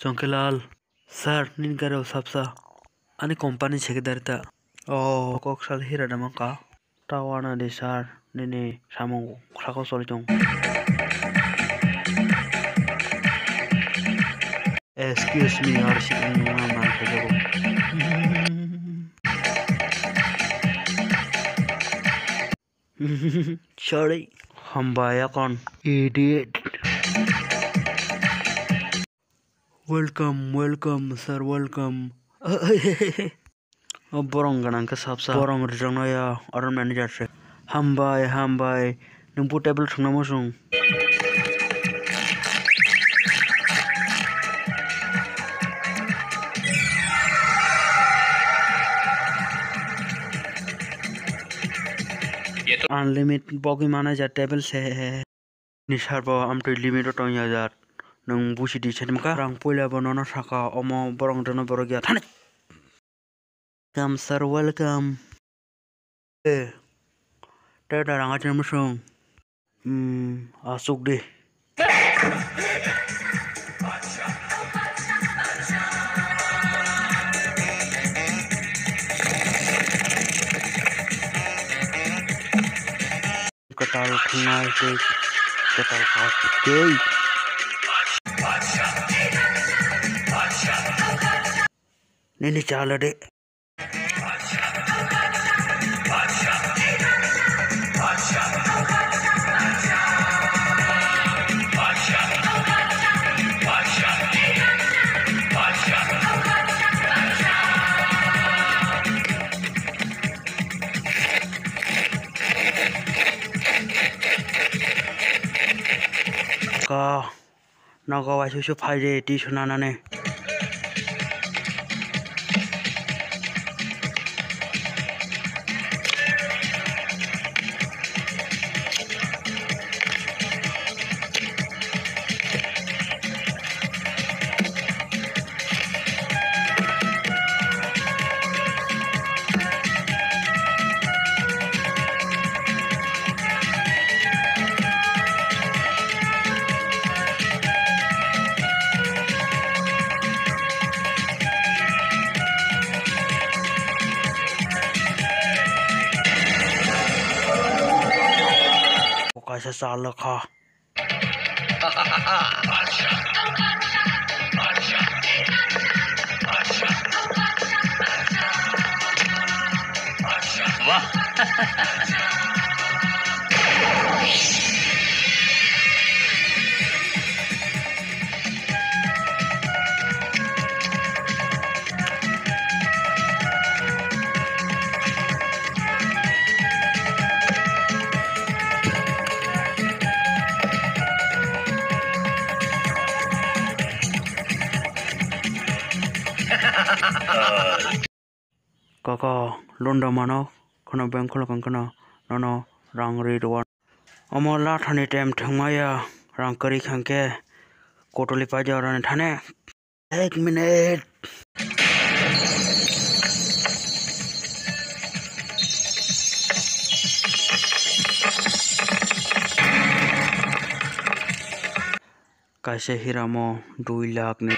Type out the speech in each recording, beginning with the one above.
Chonkelal, sir, nin garo sapsa. Ani company sekidarita. Oh, kok sal hira damaka. Tawana de sir, nene samong krako soljong. Excuse me, or shipping man kajago. Sorry. Hambaya kon. Idiot. Welcome, sir, welcome. Borong ganang ka sapsa. Borong rijang na ya, aron manager se. Hambai. Nung table sung na mo sung. Unlimited bogi manager table se. Nishar bo am to limit to ya jar. Nung busi di chen maka rang poila bonono saka omo borong jono borogya thane. Come sir, welcome. Tada rang achen mo sung. Asuk de. Katal khungai ke katal khas ke nene chala de ka naga wa su phai de ti sunana ne कैसा साल रखा Kaka londa mano kono bengkol kankana nono rang read one omo la thani time thangmaya rang kari khangke kotoli paja ran thane 1 minute kaise hiramo 2 lakh ne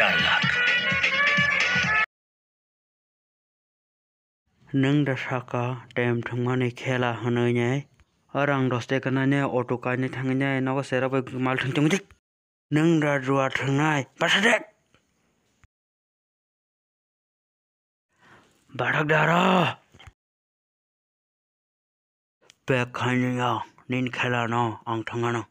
4 lakh nang da saka time thangmani khela hanoi nyai arang doste kana ne auto ka ne thangnya nago sera bai mal thangchung dik nang da ruwa thangnai pasade barak dara pek khanya nin khela no ang thangana